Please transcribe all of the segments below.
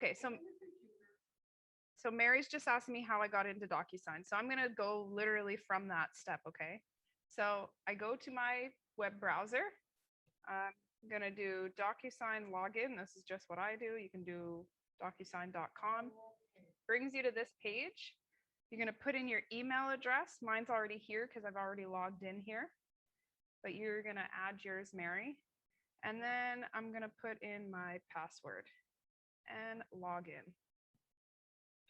Okay, so Mary's just asking me how I got into DocuSign. So I'm gonna go literally from that step, okay? So I go to my web browser. I'm gonna do DocuSign login. This is just what I do. You can do DocuSign.com. Brings you to this page. You're gonna put in your email address. Mine's already here because I've already logged in here. But you're gonna add yours, Mary. And then I'm gonna put in my password and log in.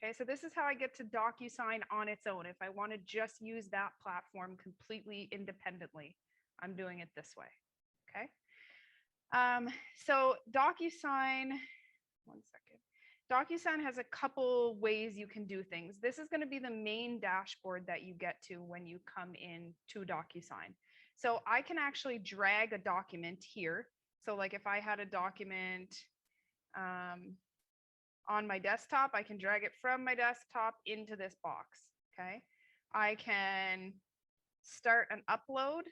Okay, so this is how I get to DocuSign on its own. If I want to just use that platform completely independently, I'm doing it this way. Okay. So DocuSign, one second. DocuSign has a couple ways you can do things. This is going to be the main dashboard that you get to when you come in to DocuSign. So I can actually drag a document here. So like if I had a document on my desktop, I can drag it from my desktop into this box. Okay. I can start an upload,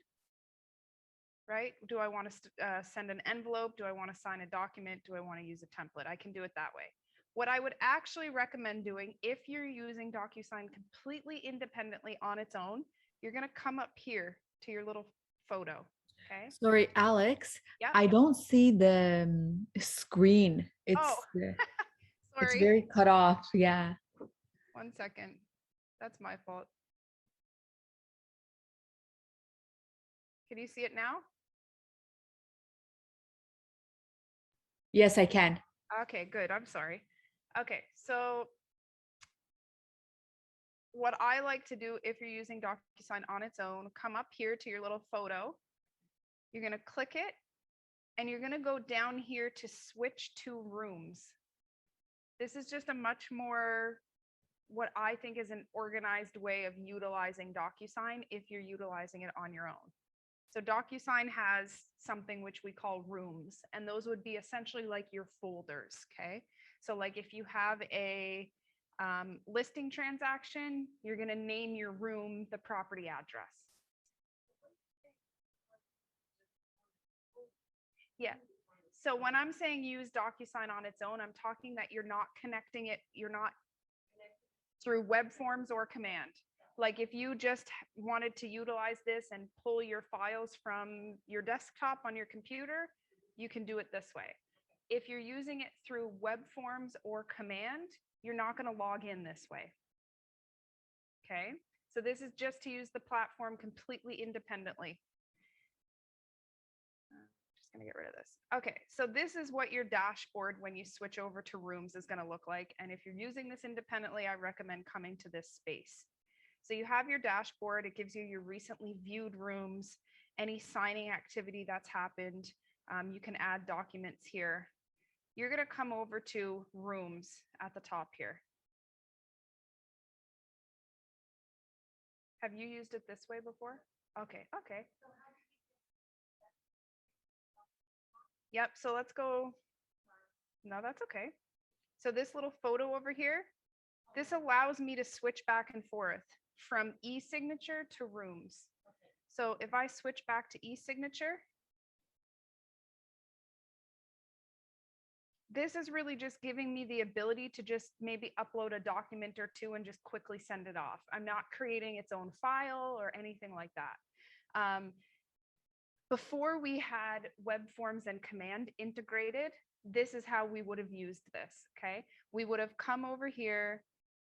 right? Do I want to send an envelope? Do I want to sign a document? Do I want to use a template? I can do it that way. What I would actually recommend doing if you're using DocuSign completely independently on its own, you're going to come up here to your little photo. Okay. Sorry, Alex. Yeah. I don't see the screen. It's sorry. It's very cut off. Yeah. 1 second. That's my fault. Can you see it now? Yes, I can. Okay, good. I'm sorry. Okay, so what I like to do if you're using DocuSign on its own, come up here to your little photo. You're going to click it and you're going to go down here to switch to rooms. This is just a much more, what I think is an organized way of utilizing DocuSign if you're utilizing it on your own. So DocuSign has something which we call rooms, and those would be essentially like your folders, okay? So like if you have a listing transaction, you're gonna name your room the property address. Yeah. So when I'm saying use DocuSign on its own, I'm talking that you're not connecting it, you're not through web forms or command. Like if you just wanted to utilize this and pull your files from your desktop on your computer, you can do it this way. If you're using it through web forms or command, you're not going to log in this way. Okay, so this is just to use the platform completely independently. Just going to get rid of this. Okay, so this is what your dashboard when you switch over to rooms is going to look like. And if you're using this independently, I recommend coming to this space. So you have your dashboard. It gives you your recently viewed rooms, any signing activity that's happened. You can add documents here. You're going to come over to rooms at the top here. Have you used it this way before? Okay, okay. Yep, so let's go. No, that's okay. So this little photo over here, this allows me to switch back and forth from e-signature to rooms. So if I switch back to e-signature, this is really just giving me the ability to just maybe upload a document or two and just quickly send it off. I'm not creating its own file or anything like that. Before we had web forms and command integrated, this is how we would have used this, okay? We would have come over here,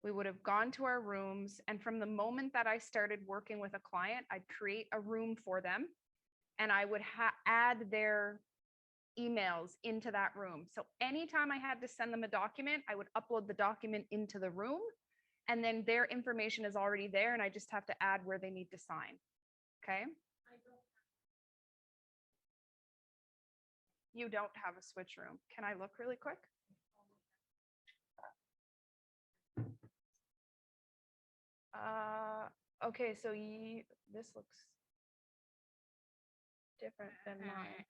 we would have gone to our rooms, and from the moment that I started working with a client, I'd create a room for them, and I would add their emails into that room. So anytime I had to send them a document, I would upload the document into the room, and then their information is already there, and I just have to add where they need to sign, okay? You don't have a switch room. Can I look really quick? Okay, so this looks different than mine.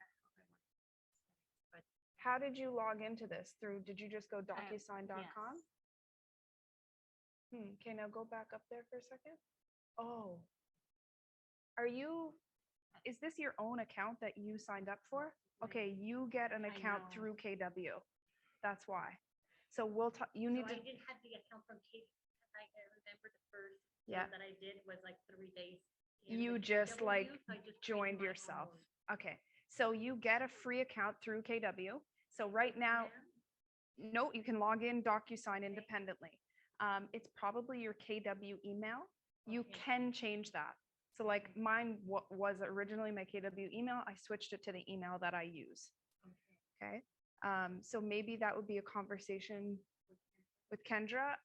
How did you log into this? Did you just go DocuSign.com? Okay, now go back up there for a second. Oh, is this your own account that you signed up for? Okay, you get an account through KW. That's why. So we'll talk, you need So to, I did have the account from Kate, because I remember the first Yeah. one that I did was like 3 days. in you with just KW, like so I just created joined my yourself. own. Okay. So you get a free account through KW. So right now, no, you can log in DocuSign independently. It's probably your KW email. You Okay. can change that. So like mine was originally my KW email. I switched it to the email that I use. Okay. Okay. So maybe that would be a conversation with Kendra,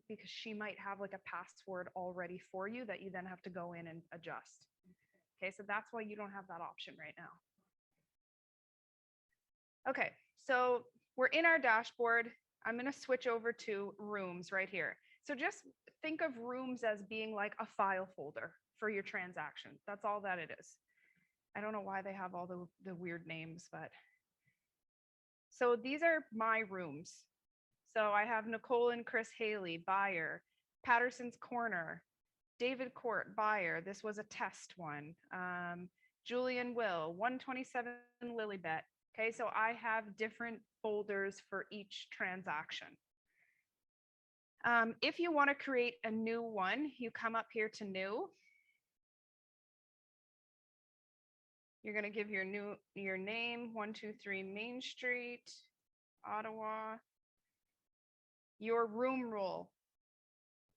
because she might have like a password already for you that you then have to go in and adjust. Okay, so that's why you don't have that option right now. Okay, so we're in our dashboard. I'm going to switch over to rooms right here. So just think of rooms as being like a file folder for your transaction. That's all that it is. I don't know why they have all the weird names, but so these are my rooms. So I have Nicole and Chris Haley, buyer, Patterson's Corner, David Court, buyer. This was a test one. Julian Will, 127 Lilybet. Okay, so I have different folders for each transaction. If you want to create a new one, you come up here to new. You're going to give your name, 123 Main Street, Ottawa. Your room role.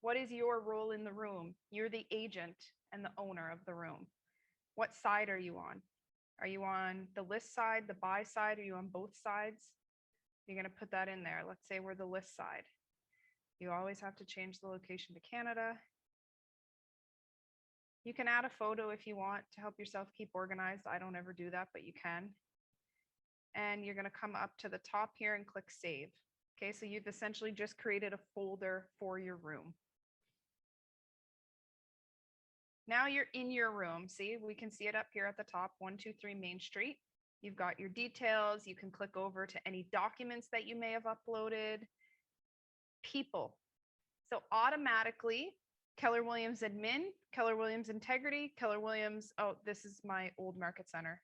What is your role in the room? You're the agent and the owner of the room. What side are you on? Are you on the list side, the buy side? Are you on both sides? You're going to put that in there. Let's say we're the list side. You always have to change the location to Canada. You can add a photo if you want to help yourself keep organized. I don't ever do that, but you can. And you're going to come up to the top here and click save. Okay, so you've essentially just created a folder for your room. Now you're in your room. See, we can see it up here at the top, 123 Main Street. You've got your details. You can click over to any documents that you may have uploaded. People. So automatically, Keller Williams admin, Keller Williams integrity, Keller Williams, oh, this is my old market center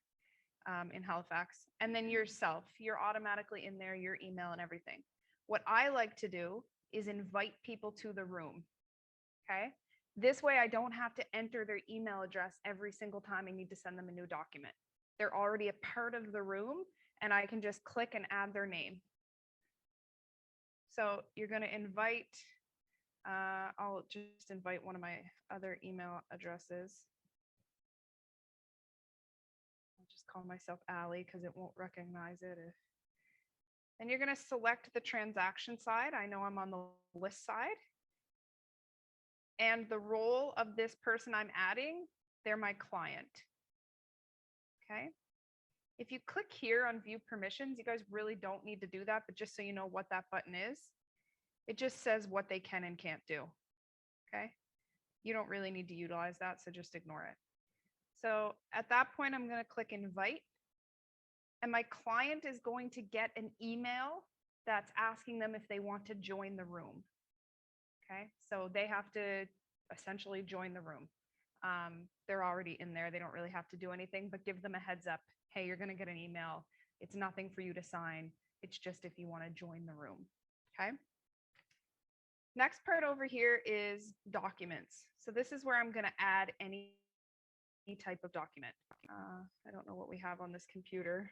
in Halifax. And then yourself, you're automatically in there, your email and everything. What I like to do is invite people to the room. Okay. This way I don't have to enter their email address every single time I need to send them a new document. They're already a part of the room and I can just click and add their name. So you're going to invite, I'll just invite one of my other email addresses. I'll just call myself Allie because it won't recognize it. And you're going to select the transaction side. I know I'm on the list side. And the role of this person I'm adding, they're my client. Okay. If you click here on view permissions, you guys really don't need to do that, but just so you know what that button is, it just says what they can and can't do. Okay. You don't really need to utilize that, so just ignore it. So at that point, I'm going to click invite. And my client is going to get an email that's asking them if they want to join the room. Okay, so they have to essentially join the room. They're already in there. They don't really have to do anything, but give them a heads up. Hey, you're going to get an email. It's nothing for you to sign. It's just if you want to join the room. Okay. Next part over here is documents. So this is where I'm going to add any type of document. I don't know what we have on this computer.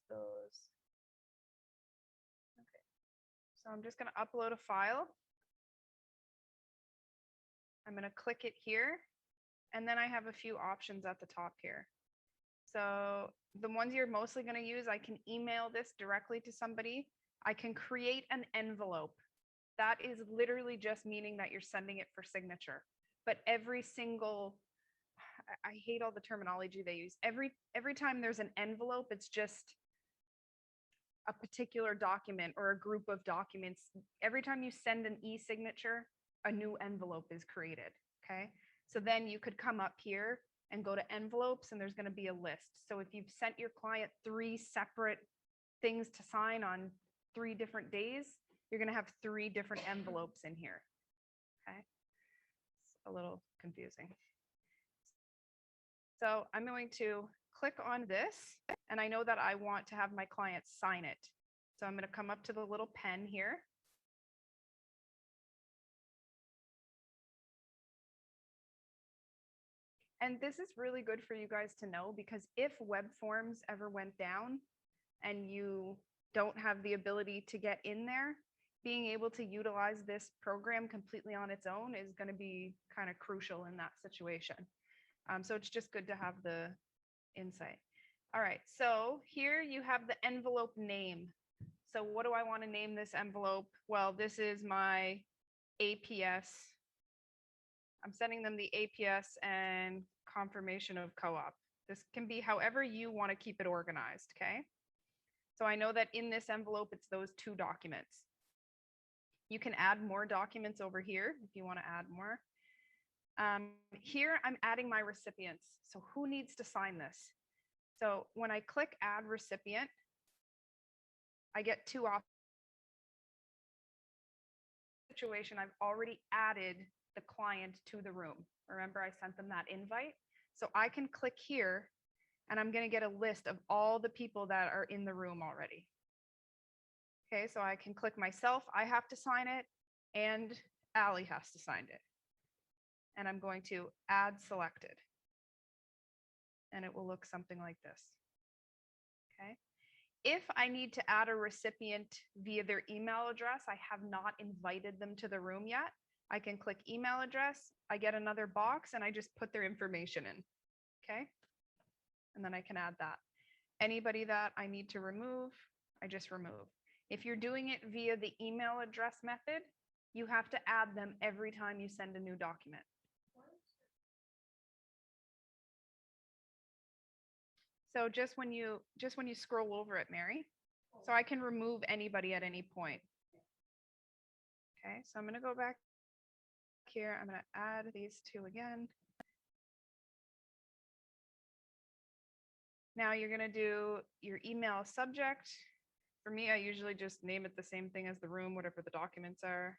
Those. Okay, so I'm just going to upload a file. I'm going to click it here, and then I have a few options at the top here. So the ones you're mostly going to use, I can email this directly to somebody. I can create an envelope. That is literally just meaning that you're sending it for signature. But every single, I hate all the terminology they use. Every time there's an envelope, it's just a particular document or a group of documents. Every time you send an e-signature, a new envelope is created. Okay. So then you could come up here and go to envelopes and there's going to be a list. So if you've sent your client 3 separate things to sign on 3 different days, you're going to have 3 different envelopes in here. Okay. It's a little confusing. So I'm going to click on this, and I know that I want to have my client sign it. So I'm going to come up to the little pen here. And this is really good for you guys to know, because if web forms ever went down and you don't have the ability to get in there, being able to utilize this program completely on its own is going to be kind of crucial in that situation. So it's just good to have the insight. All right, so here you have the envelope name. So what do I want to name this envelope? Well, this is my APS. I'm sending them the APS and confirmation of co-op. This can be however you want to keep it organized, okay? So I know that in this envelope, it's those 2 documents. You can add more documents over here if you want to add more. Here, I'm adding my recipients. So who needs to sign this? So when I click add recipient, I get 2 options. Situation, I've already added the client to the room. Remember, I sent them that invite. So I can click here and I'm going to get a list of all the people that are in the room already. Okay, so I can click myself. I have to sign it, and Allie has to sign it. And I'm going to add selected. And it will look something like this. Okay. If I need to add a recipient via their email address, I have not invited them to the room yet. I can click email address. I get another box and I just put their information in. Okay. And then I can add that. Anybody that I need to remove, I just remove. If you're doing it via the email address method, you have to add them every time you send a new document. So just when you scroll over it, Mary, so I can remove anybody at any point. Okay, so I'm going to go back here. I'm going to add these 2 again. Now you're going to do your email subject. For me, I usually just name it the same thing as the room, whatever the documents are.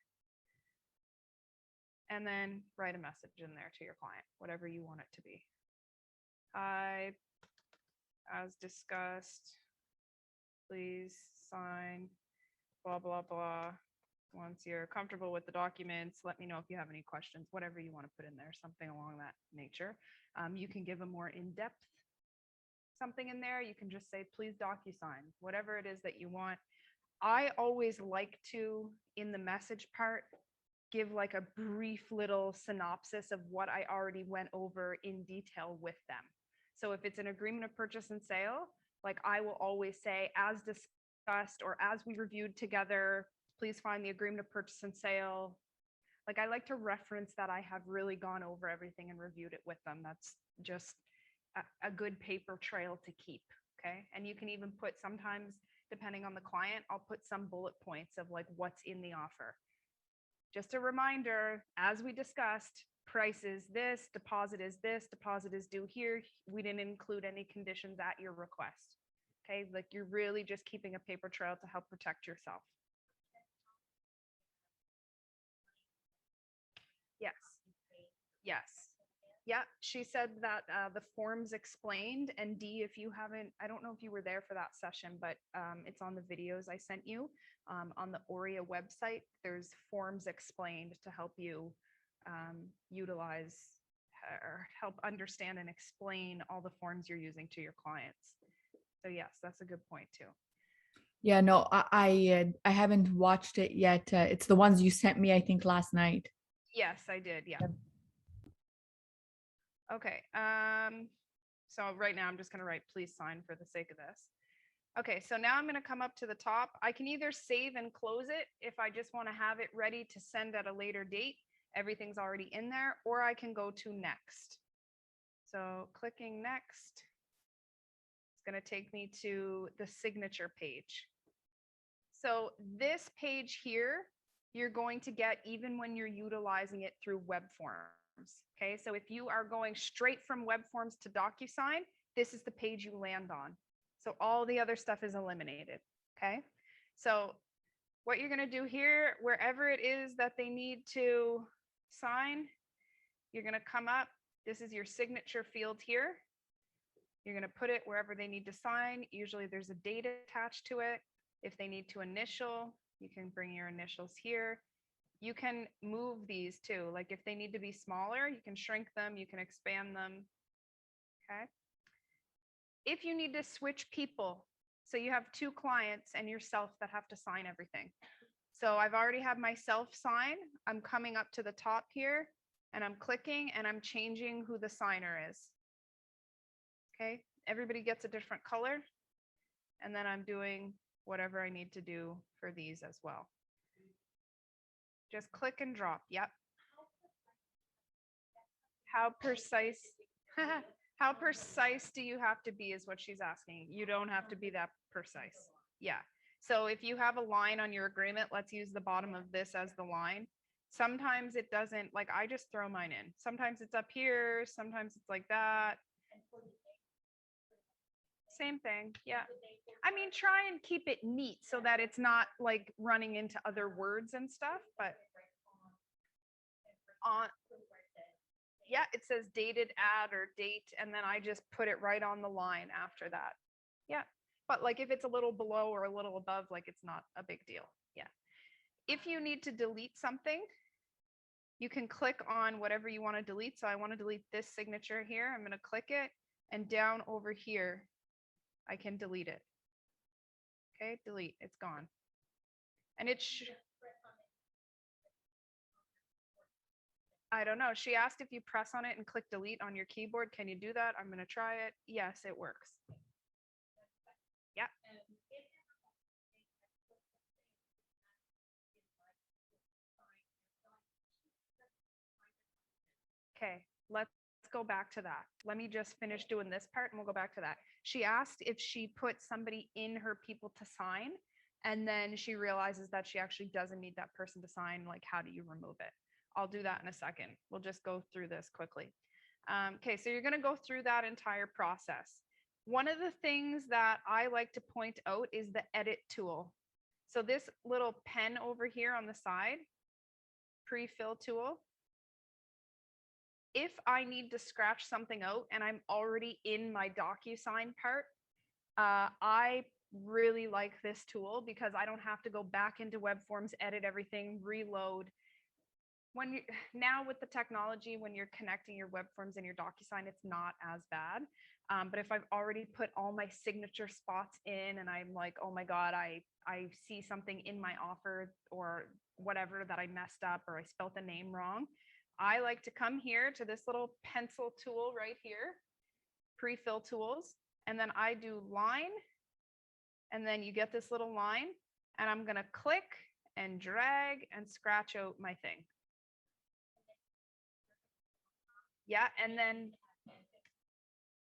And then write a message in there to your client, whatever you want it to be. Hi, as discussed, please sign, blah, blah, blah. Once you're comfortable with the documents, let me know if you have any questions, whatever you want to put in there, something along that nature. You can give a more in-depth something in there. You can just say, please DocuSign, whatever it is that you want. I always like to, in the message part, give like a brief little synopsis of what I already went over in detail with them. So if it's an agreement of purchase and sale, like I will always say, as discussed or as we reviewed together, please find the agreement of purchase and sale. Like I like to reference that I have really gone over everything and reviewed it with them. That's just a good paper trail to keep. Okay. And you can even put, sometimes depending on the client, I'll put some bullet points of like what's in the offer. Just a reminder, as we discussed, price is this, deposit is due here. We didn't include any conditions at your request. Okay, like you're really just keeping a paper trail to help protect yourself. Yes. Yes. Yeah, she said that the forms explained, and D, if you haven't, I don't know if you were there for that session, but it's on the videos I sent you on the Aurea website. There's forms explained to help you utilize or help understand and explain all the forms you're using to your clients. So yes, that's a good point too. Yeah, no, I haven't watched it yet. It's the ones you sent me, I think, last night. Yes, I did. Yeah. Okay. So right now I'm just going to write please sign for the sake of this. Okay, so now I'm going to come up to the top. I can either save and close it if I just want to have it ready to send at a later date. Everything's already in there, or I can go to next. So clicking next, it's going to take me to the signature page. So this page here, you're going to get even when you're utilizing it through web forms. Okay, so if you are going straight from web forms to DocuSign, this is the page you land on. So all the other stuff is eliminated. Okay, so what you're going to do here, wherever it is that they need to sign, you're going to come up. This is your signature field here. You're going to put it wherever they need to sign. Usually there's a date attached to it. If they need to initial, you can bring your initials here. You can move these too. Like if they need to be smaller, you can shrink them, you can expand them. Okay. If you need to switch people, so you have two clients and yourself that have to sign everything. So I've already had myself sign. I'm coming up to the top here and I'm clicking and I'm changing who the signer is. Okay, everybody gets a different color. And then I'm doing whatever I need to do for these as well. Just click and drop. Yep. How precise? How precise do you have to be is what she's asking. You don't have to be that precise. Yeah. So if you have a line on your agreement, let's use the bottom of this as the line. Sometimes it doesn't, like I just throw mine in. Sometimes it's up here. Sometimes it's like that. Same thing. Yeah. I mean, try and keep it neat so that it's not like running into other words and stuff, but on, yeah, it says dated at or date, and then I just put it right on the line after that. Yeah. But like if it's a little below or a little above, like it's not a big deal. Yeah. If you need to delete something, you can click on whatever you want to delete. So I want to delete this signature here. I'm going to click it, and down over here, I can delete it. Okay, delete, it's gone. And it's, I don't know. She asked if you press on it and click delete on your keyboard. Can you do that? I'm going to try it. Yes, it works. Yeah. Okay, let's go back to that. Let me just finish doing this part and we'll go back to that. She asked if she put somebody in her people to sign, and then she realizes that she actually doesn't need that person to sign. Like, how do you remove it? I'll do that in a second. We'll just go through this quickly. Okay, so you're going to go through that entire process. One of the things that I like to point out is the edit tool. So this little pen over here on the side, pre-fill tool. If I need to scratch something out and I'm already in my DocuSign part, I really like this tool because I don't have to go back into Webforms, edit everything, reload. When you, now with the technology, when you're connecting your Webforms and your DocuSign, it's not as bad. But if I've already put all my signature spots in and I'm like, oh my God, I see something in my offer or whatever that I messed up or I spelled the name wrong, I like to come here to this little pencil tool right here, pre-fill tools, and then I do line, and then you get this little line, and I'm gonna click and drag and scratch out my thing. Yeah, and then,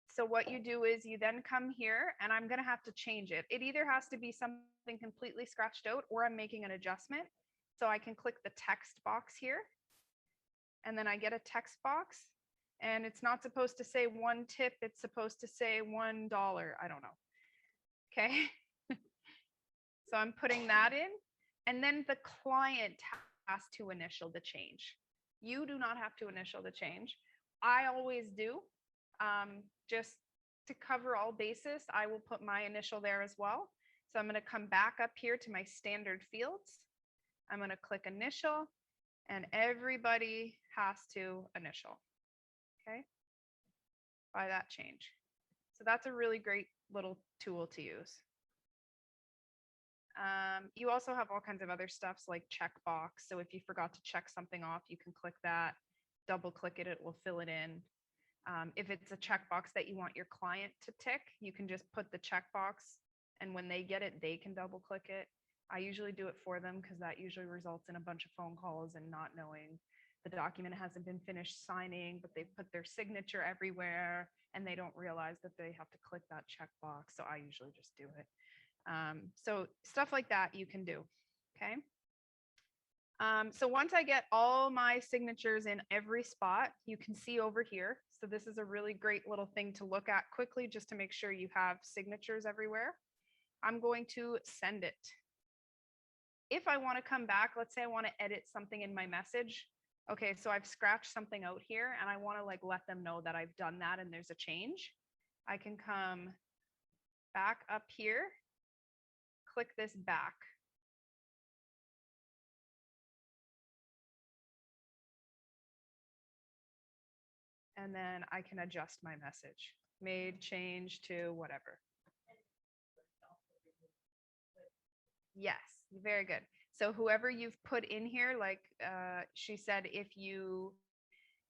so what you do is you then come here, and I'm gonna have to change it. It either has to be something completely scratched out or I'm making an adjustment. So I can click the text box here, and then I get a text box, and it's not supposed to say 1 tip, it's supposed to say $1. I don't know. Okay. So I'm putting that in, and then the client has to initial the change. You do not have to initial the change. I always do. Just to cover all bases, I will put my initial there as well. So I'm going to come back up here to my standard fields. I'm going to click initial, and everybody has to initial. Okay, by that change. So that's a really great little tool to use. You also have all kinds of other stuffs like checkbox. So if you forgot to check something off, you can click that, double click it, it will fill it in. If it's a checkbox that you want your client to tick, you can just put the checkbox, and when they get it, they can double click it. I usually do it for them because that usually results in a bunch of phone calls and not knowing the document hasn't been finished signing, but they put their signature everywhere and they don't realize that they have to click that checkbox. So I usually just do it. So stuff like that you can do. Okay. So once I get all my signatures in every spot, you can see over here. So this is a really great little thing to look at quickly just to make sure you have signatures everywhere. I'm going to send it. If I want to come back, let's say I want to edit something in my message. Okay, so I've scratched something out here and I want to like let them know that I've done that and there's a change. I can come back up here, click this back. And then I can adjust my message. Made change to whatever. Yes, very good. So whoever you've put in here, like she said, if you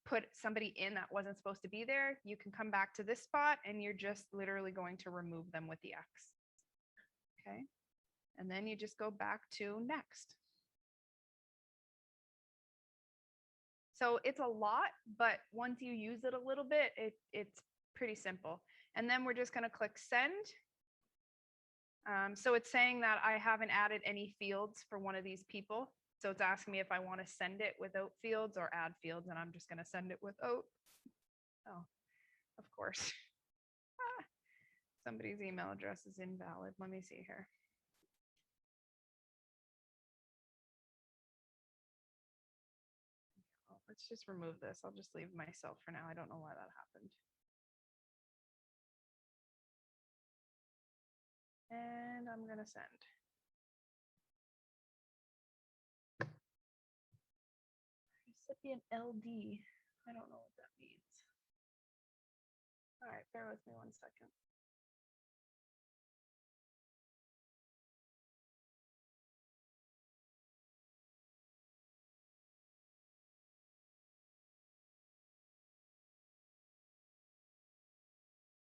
put somebody in that wasn't supposed to be there, you can come back to this spot and you're just literally going to remove them with the X. Okay. And then you just go back to next. So it's a lot, but once you use it a little bit, it's pretty simple. And then we're just going to click send. So it's saying that I haven't added any fields for one of these people. So it's asking me if I want to send it without fields or add fields, and I'm just going to send it without. Oh, of course. Somebody's email address is invalid. Let me see here. Oh, let's just remove this. I'll just leave myself for now. I don't know why that happened. And I'm going to send. Recipient LD. I don't know what that means. All right, bear with me 1 second.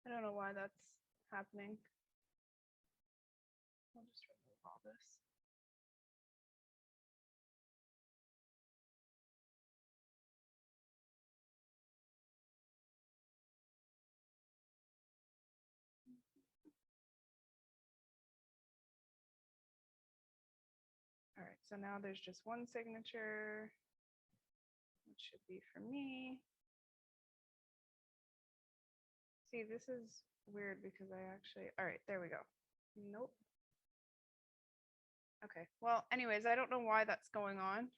I don't know why that's happening. I'll just remove all this. All right, so now there's just one signature, which should be for me. See, this is weird because I actually, all right, there we go. Nope. Okay, well, anyways, I don't know why that's going on.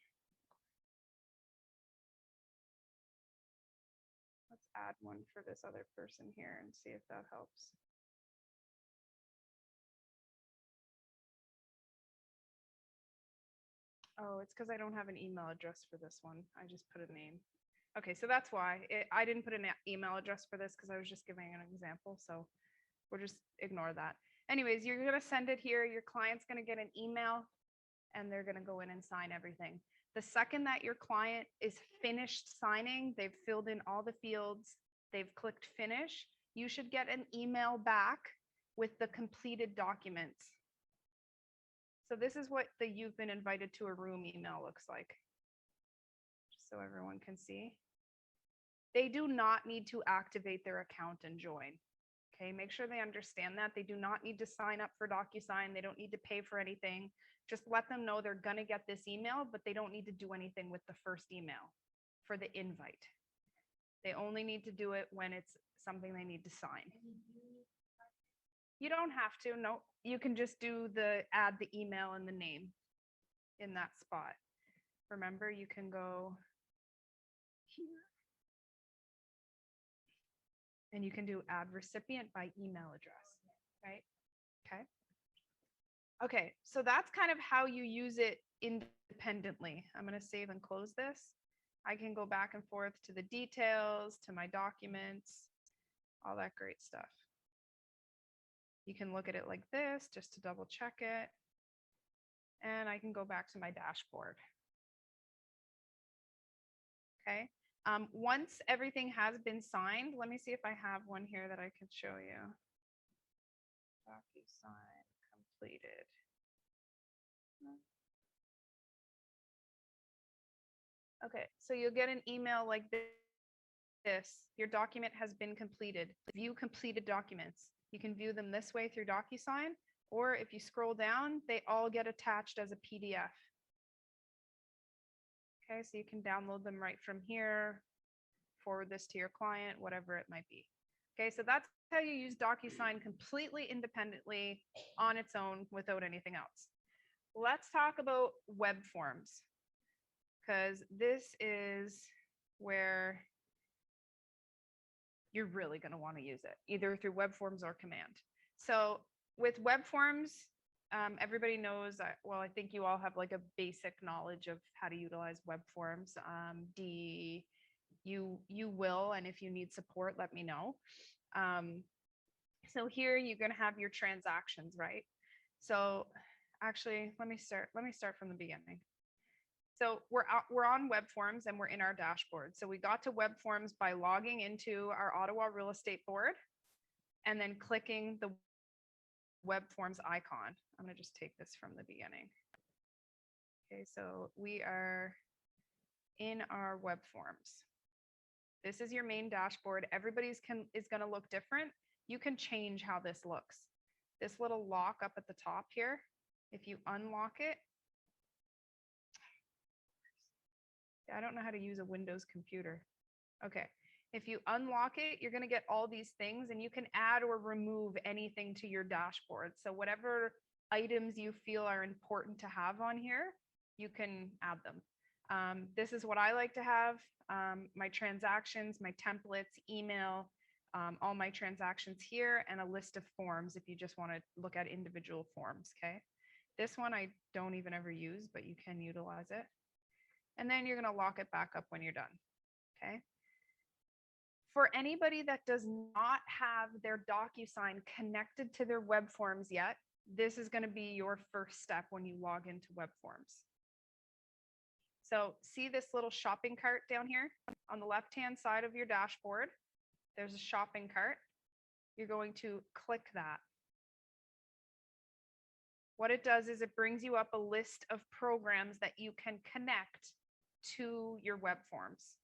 Let's add one for this other person here and see if that helps. Oh, it's because I don't have an email address for this one. I just put a name. Okay, so that's why I didn't put an email address for this because I was just giving an example. So we'll just ignore that. Anyways, you're going to send it here. Your client's going to get an email and they're going to go in and sign everything. The second that your client is finished signing, they've filled in all the fields, they've clicked finish, you should get an email back with the completed documents. So this is what the you've been invited to a room email looks like. Just so everyone can see. They do not need to activate their account and join. Okay, make sure they understand that. They do not need to sign up for DocuSign. They don't need to pay for anything. Just let them know they're going to get this email, but they don't need to do anything with the first email for the invite. They only need to do it when it's something they need to sign. You don't have to, no. You can just do the add the email and the name in that spot. Remember, you can go here. And you can do add recipient by email address, right? Okay. Okay, so that's kind of how you use it independently. I'm going to save and close this. I can go back and forth to the details, to my documents, all that great stuff. You can look at it like this just to double check it. And I can go back to my dashboard. Okay. Once everything has been signed, let me see if I have one here that I could show you. DocuSign completed. Okay, so you'll get an email like this. Your document has been completed. View completed documents. You can view them this way through DocuSign, or if you scroll down, they all get attached as a PDF. Okay, so you can download them right from here, forward this to your client, whatever it might be. Okay, so that's how you use DocuSign completely independently on its own without anything else. Let's talk about web forms, because this is where you're really going to want to use it either through web forms or command. So with web forms, everybody knows, well, I think you all have like a basic knowledge of how to utilize web forms. You will, and if you need support, let me know. So here you're going to have your transactions, right? So actually, let me start from the beginning. So we're on web forms and we're in our dashboard. So we got to web forms by logging into our Ottawa real estate board and then clicking the web forms icon. I'm going to just take this from the beginning. Okay, so we are in our web forms. This is your main dashboard. Everybody's is going to look different. You can change how this looks. This little lock up at the top here, if you unlock it, I don't know how to use a Windows computer. Okay. If you unlock it, you're going to get all these things and you can add or remove anything to your dashboard. So whatever items you feel are important to have on here, you can add them. This is what I like to have. My transactions, my templates, email, all my transactions here, and a list of forms if you just want to look at individual forms. Okay. This one I don't even ever use, but you can utilize it. And then you're going to lock it back up when you're done. Okay. For anybody that does not have their DocuSign connected to their web forms yet, this is going to be your first step when you log into web forms. So see this little shopping cart down here on the left-hand side of your dashboard. There's a shopping cart. You're going to click that. What it does is it brings you up a list of programs that you can connect to your web forms.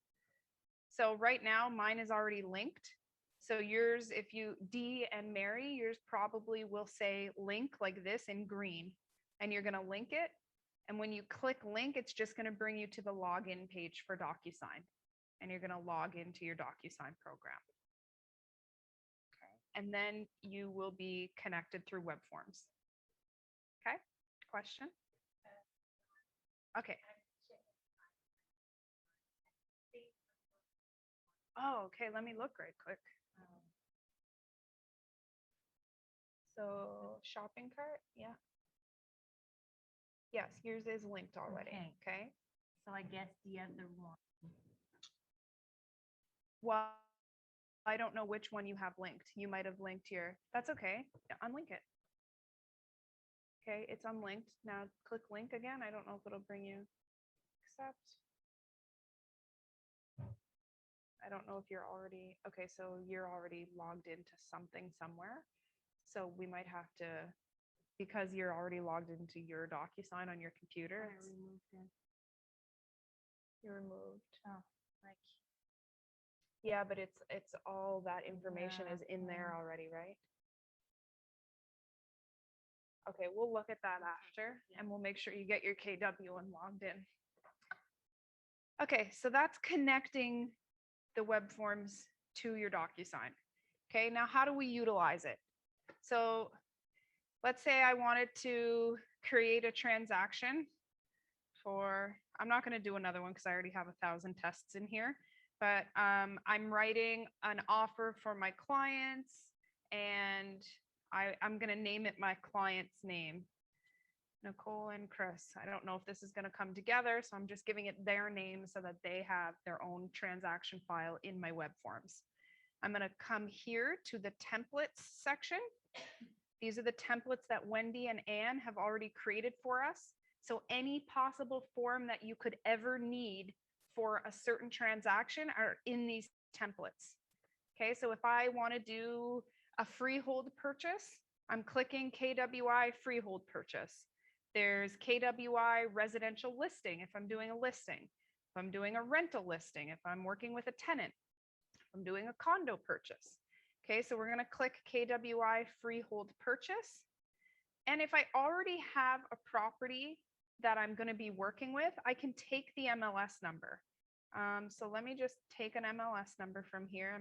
So right now mine is already linked. So yours, if you D and Mary, yours probably will say link like this in green, and you're going to link it. And when you click link, it's just going to bring you to the login page for DocuSign, and you're going to log into your DocuSign program. Okay. And then you will be connected through web forms. Okay. Question? Okay. Oh, okay. Let me look right quick. So shopping cart, yeah. Yes, yours is linked already. Okay. So I guess the other one. Well, I don't know which one you have linked. You might have linked your, that's okay. Yeah, unlink it. Okay, it's unlinked. Now click link again. I don't know if it'll bring you accept. I don't know if you're already, okay, so you're already logged into something somewhere. So we might have to, because you're already logged into your DocuSign on your computer. I removed it. You're removed. Oh, like. Yeah, but it's all that information Yeah, is in there yeah. already, right? Okay, we'll look at that after and we'll make sure you get your KW and logged in. Okay, so that's connecting the web forms to your DocuSign. Okay, now how do we utilize it? So let's say I wanted to create a transaction for, I'm not going to do another one because I already have 1,000 tests in here, but I'm writing an offer for my clients and I'm going to name it my client's name, Nicole and Chris. I don't know if this is going to come together, so I'm just giving it their name so that they have their own transaction file in my web forms. I'm going to come here to the templates section. These are the templates that Wendy and Anne have already created for us. So any possible form that you could ever need for a certain transaction are in these templates. Okay, so if I want to do a freehold purchase, I'm clicking KWI freehold purchase. There's KWI residential listing if I'm doing a listing, if I'm doing a rental listing, if I'm working with a tenant, if I'm doing a condo purchase. Okay, so we're going to click KWI freehold purchase. And if I already have a property that I'm going to be working with, I can take the MLS number. So let me just take an MLS number from here.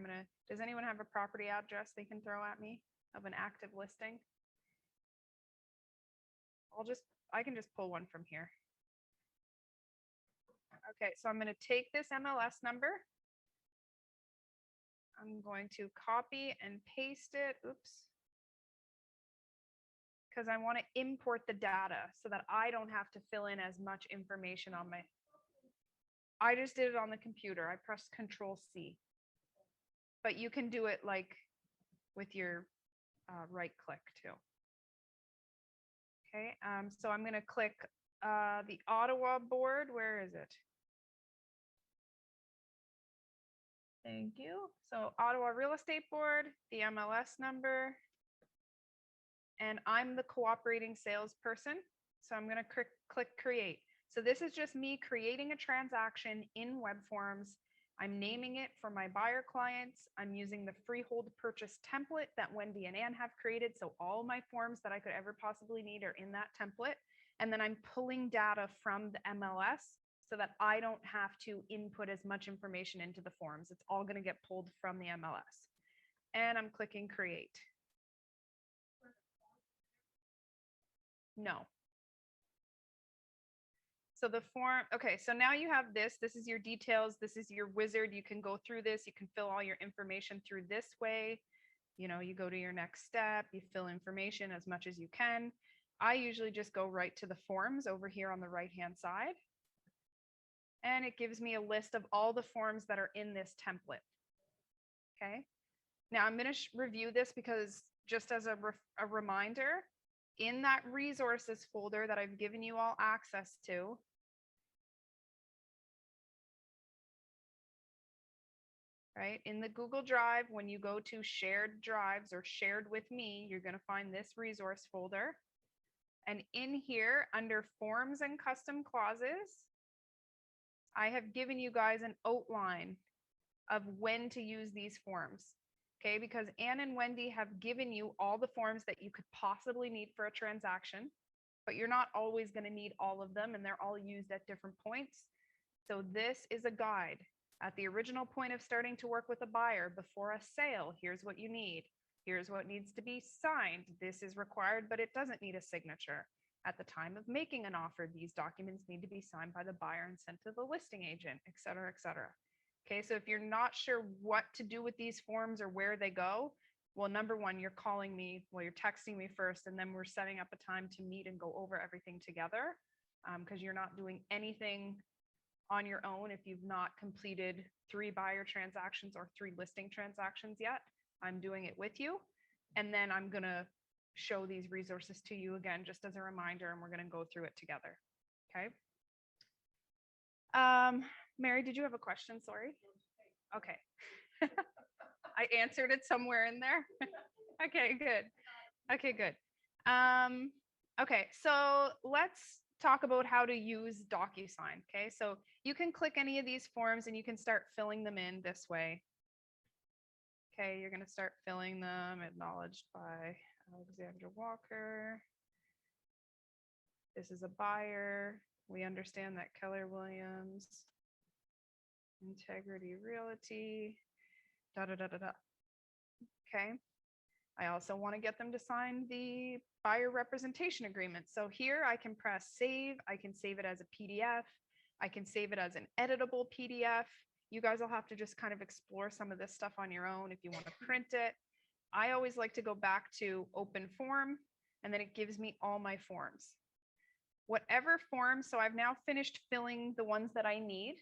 Does anyone have a property address they can throw at me of an active listing? I can just pull one from here. Okay, so I'm going to take this MLS number. I'm going to copy and paste it. Oops. Because I want to import the data so that I don't have to fill in as much information on my. I just did it on the computer. I pressed Control C. But you can do it like with your right click too. Okay, so I'm going to click the Ottawa board. Where is it? Thank you. So Ottawa Real Estate Board, the MLS number, and I'm the cooperating salesperson. So I'm going to click create. So this is just me creating a transaction in Webforms. I'm naming it for my buyer clients. I'm using the freehold purchase template that Wendy and Ann have created. So all my forms that I could ever possibly need are in that template. And then I'm pulling data from the MLS so that I don't have to input as much information into the forms. It's all going to get pulled from the MLS. And I'm clicking create. No. So the form, okay, so now you have this. This is your details. This is your wizard. You can go through this. You can fill all your information through this way. You know, you go to your next step, you fill information as much as you can. I usually just go right to the forms over here on the right-hand side. And it gives me a list of all the forms that are in this template. Okay. Now I'm going to review this because just as a reminder, in that resources folder that I've given you all access to, right, in the Google Drive, when you go to shared drives or shared with me, you're going to find this resource folder. And in here, under forms and custom clauses, I have given you guys an outline of when to use these forms. Okay, because Ann and Wendy have given you all the forms that you could possibly need for a transaction, but you're not always going to need all of them, and they're all used at different points. So this is a guide. At the original point of starting to work with a buyer before a sale, here's what you need. Here's what needs to be signed. This is required, but it doesn't need a signature. At the time of making an offer, these documents need to be signed by the buyer and sent to the listing agent, et cetera, et cetera. Okay, so if you're not sure what to do with these forms or where they go, well, number one, you're calling me, well, you're texting me first, and then we're setting up a time to meet and go over everything together, because you're not doing anything on your own if you've not completed 3 buyer transactions or 3 listing transactions yet. I'm doing it with you, and then I'm going to show these resources to you again, just as a reminder, and we're going to go through it together. Okay. Mary, did you have a question? Sorry. Okay. I answered it somewhere in there. Okay, good. Okay, good. Okay, so let's talk about how to use DocuSign. Okay, so you can click any of these forms and you can start filling them in this way. Okay, you're going to start filling them. Acknowledged by Alexandra Walker. This is a buyer. We understand that Keller Williams, Integrity Realty, da da da da da. Okay. I also want to get them to sign the buyer representation agreement. So here I can press save. I can save it as a PDF. I can save it as an editable PDF. You guys will have to just kind of explore some of this stuff on your own if you want to print it. I always like to go back to open form, and then it gives me all my forms. Whatever form, so I've now finished filling the ones that I need,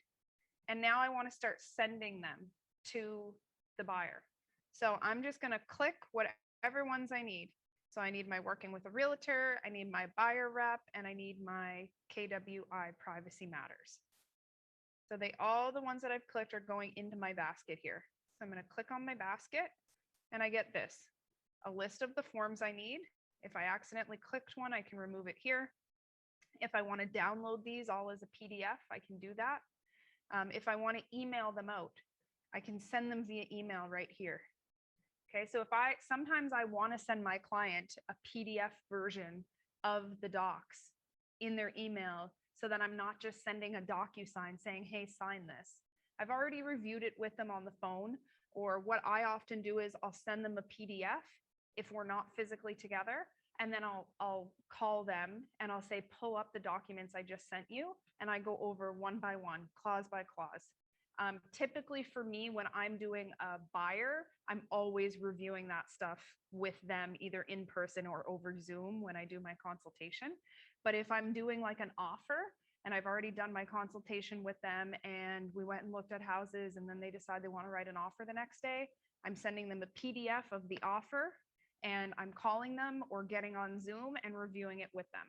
and now I want to start sending them to the buyer. So I'm just going to click whatever ones I need. So I need my working with a realtor, I need my buyer rep, and I need my KWI privacy matters. So all the ones that I've clicked are going into my basket here. So I'm going to click on my basket and I get this, a list of the forms I need. If I accidentally clicked one, I can remove it here. If I want to download these all as a PDF, I can do that. If I want to email them out, I can send them via email right here. Okay, so sometimes I want to send my client a PDF version of the docs in their email so that I'm not just sending a DocuSign saying, hey, sign this. I've already reviewed it with them on the phone, or what I often do is I'll send them a PDF if we're not physically together, and then I'll call them and I'll say, pull up the documents I just sent you, and I go over one by one, clause by clause. Typically for me, when I'm doing a buyer, I'm always reviewing that stuff with them either in person or over Zoom when I do my consultation. But if I'm doing like an offer and I've already done my consultation with them and we went and looked at houses and then they decide they want to write an offer the next day, I'm sending them a PDF of the offer and I'm calling them or getting on Zoom and reviewing it with them.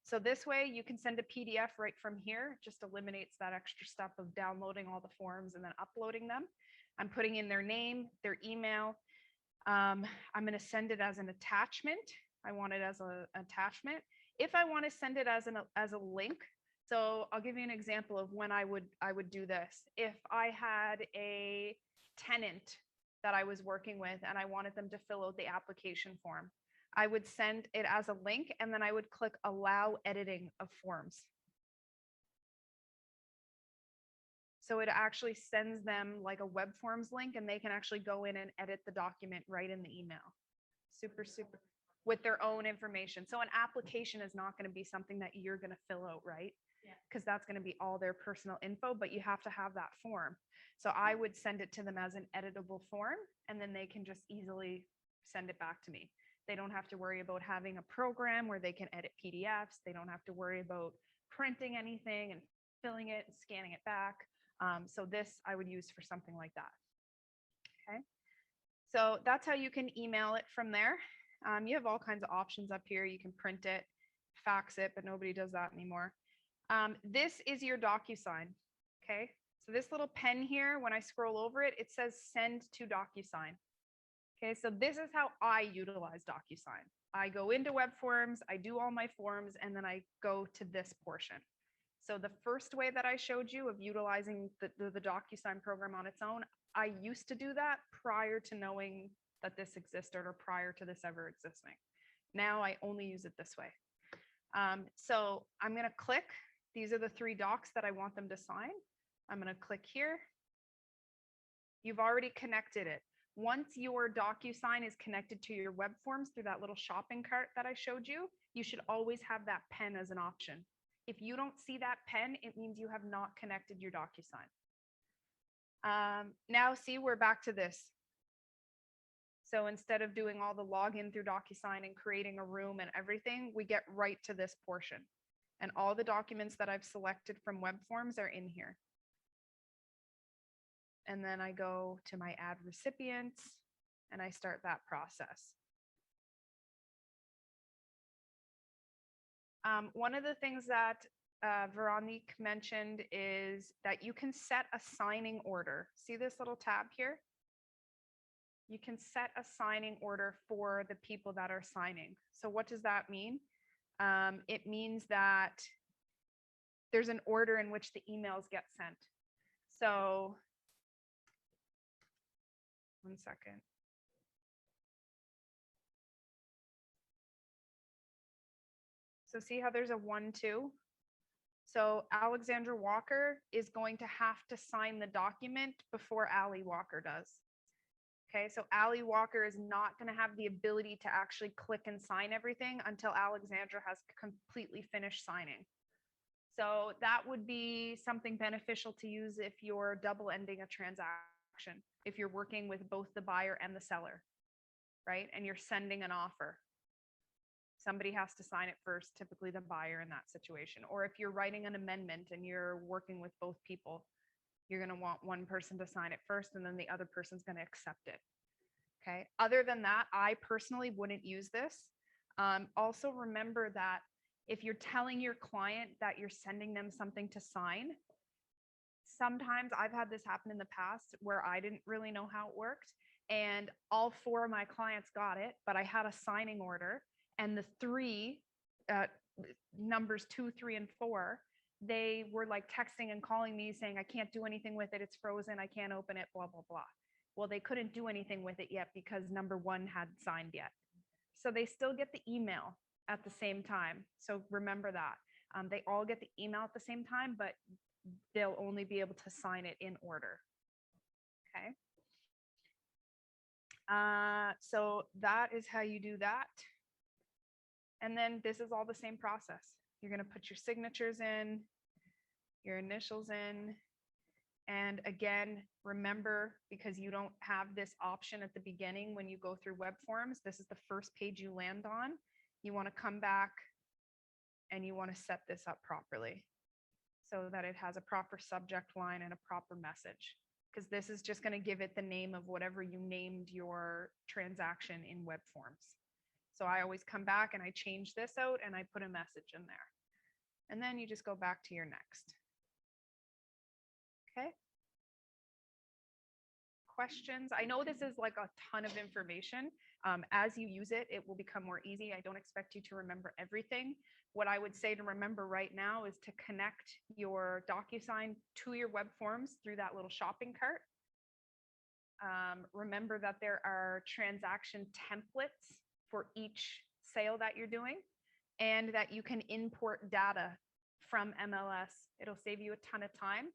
So this way you can send a PDF right from here. It just eliminates that extra step of downloading all the forms and then uploading them. I'm putting in their name, their email. I'm going to send it as an attachment. I want it as an attachment. If I want to send it as a link, so I'll give you an example of when I would do this. If I had a tenant that I was working with and I wanted them to fill out the application form, I would send it as a link and then I would click allow editing of forms. So it actually sends them like a web forms link and they can actually go in and edit the document right in the email. Super, super, with their own information. So an application is not going to be something that you're going to fill out, right? Because that's going to be all their personal info, but you have to have that form. So I would send it to them as an editable form and then they can just easily send it back to me. They don't have to worry about having a program where they can edit PDFs. They don't have to worry about printing anything and filling it and scanning it back. So this I would use for something like that. Okay. So that's how you can email it from there. You have all kinds of options up here. You can print it, fax it, but nobody does that anymore. This is your DocuSign. Okay. So this little pen here, when I scroll over it, it says send to DocuSign. Okay, so this is how I utilize DocuSign. I go into Webforms, I do all my forms, and then I go to this portion. So the first way that I showed you of utilizing the DocuSign program on its own, I used to do that prior to knowing that this existed or prior to this ever existing. Now I only use it this way. So I'm going to click. These are the 3 docs that I want them to sign. I'm going to click here. You've already connected it. Once your DocuSign is connected to your web forms through that little shopping cart that I showed you, you should always have that pen as an option. If you don't see that pen, it means you have not connected your DocuSign. Now see, we're back to this. So instead of doing all the login through DocuSign and creating a room and everything, we get right to this portion. And all the documents that I've selected from web forms are in here. And then I go to my add recipients and I start that process. One of the things that Veronique mentioned is that you can set a signing order. See this little tab here? You can set a signing order for the people that are signing. So what does that mean? It means that there's an order in which the emails get sent. So one second. So see how there's a 1-2? So Alexandra Walker is going to have to sign the document before Ali Walker does. Okay, so Ali Walker is not going to have the ability to actually click and sign everything until Alexandra has completely finished signing. So that would be something beneficial to use if you're double ending a transaction, if you're working with both the buyer and the seller, right? And you're sending an offer. Somebody has to sign it first, typically the buyer in that situation. Or if you're writing an amendment and you're working with both people, you're going to want one person to sign it first and then the other person's going to accept it. Okay. Other than that, I personally wouldn't use this. Also remember that if you're telling your client that you're sending them something to sign, sometimes I've had this happen in the past where I didn't really know how it worked and all 4 of my clients got it, but I had a signing order and the 3 numbers 2, 3, and 4, they were like texting and calling me saying, I can't do anything with it. It's frozen. I can't open it, blah, blah, blah. Well, they couldn't do anything with it yet because number 1 hadn't signed yet. So they still get the email at the same time. So remember that. They all get the email at the same time, but they'll only be able to sign it in order. Okay. So that is how you do that. And then this is all the same process. You're going to put your signatures in, your initials in, And again, remember, because you don't have this option at the beginning when you go through web forms, this is the first page you land on. You want to come back and you want to set this up properly so that it has a proper subject line and a proper message, because this is just going to give it the name of whatever you named your transaction in web forms. So I always come back and I change this out and I put a message in there. And then you just go back to your next. Okay. Questions? I know this is like a ton of information. As you use it, it will become more easy. I don't expect you to remember everything. What I would say to remember right now is to connect your DocuSign to your web forms through that little shopping cart. Remember that there are transaction templates for each sale that you're doing, and that you can import data from MLS. It'll save you a ton of time.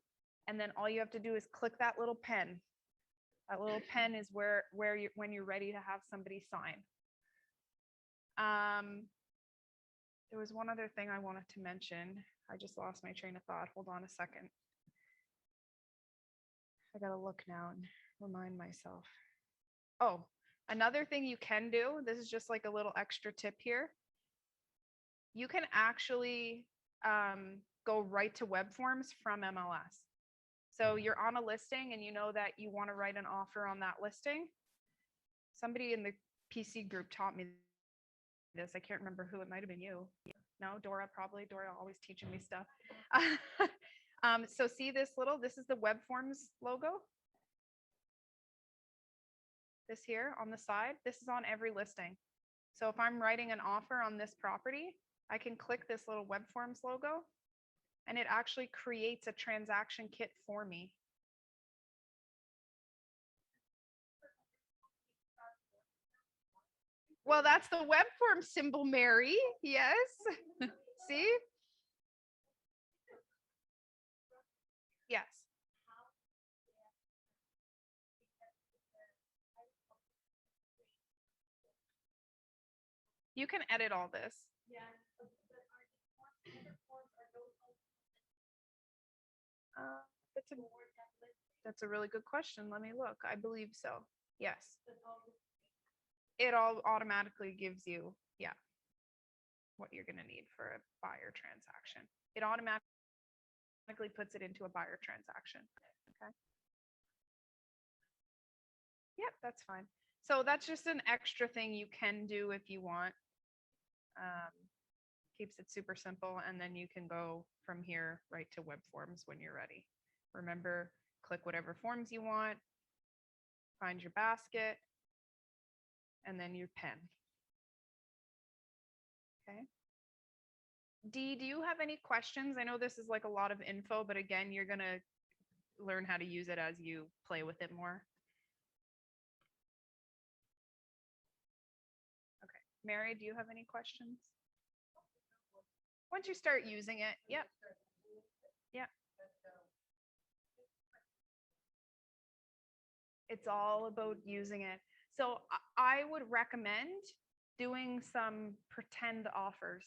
And then all you have to do is click that little pen. That little pen is where you, when you're ready to have somebody sign. There was one other thing I wanted to mention. I just lost my train of thought. Hold on a second. I gotta look now and remind myself. Oh, another thing you can do, this is just like a little extra tip here. You can actually go right to web forms from MLS. So you're on a listing and you know that you want to write an offer on that listing. Somebody in the PC group taught me this. I can't remember who. It might have been you. No, Dora, probably. Dora always teaching me stuff. So see this is the web forms logo. This here on the side, this is on every listing. So if I'm writing an offer on this property, I can click this little web forms logo and it actually creates a transaction kit for me. Well, that's the web form symbol, Mary. Yes. See? Yes. You can edit all this. That's a really good question. Let me look. I believe so. Yes. It all automatically gives you, yeah, what you're going to need for a buyer transaction. It automatically puts it into a buyer transaction. Okay. Yep, that's fine. So that's just an extra thing you can do if you want. Keeps it super simple, and then you can go from here right to web forms when you're ready. Remember, click whatever forms you want, find your basket, and then your pen. Okay. Dee, do you have any questions? I know this is like a lot of info, but again, you're going to learn how to use it as you play with it more. Okay. Mary, do you have any questions? Once you start using it, yep. Yep. It's all about using it. So I would recommend doing some pretend offers.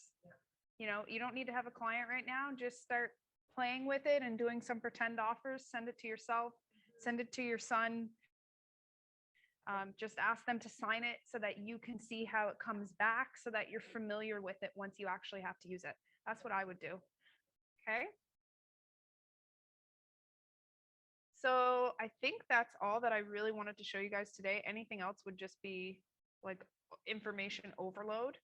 You know, you don't need to have a client right now. Just start playing with it and doing some pretend offers. Send it to yourself, send it to your son. Just ask them to sign it so that you can see how it comes back, so that you're familiar with it once you actually have to use it. That's what I would do. Okay. So I think that's all that I really wanted to show you guys today. Anything else would just be like information overload.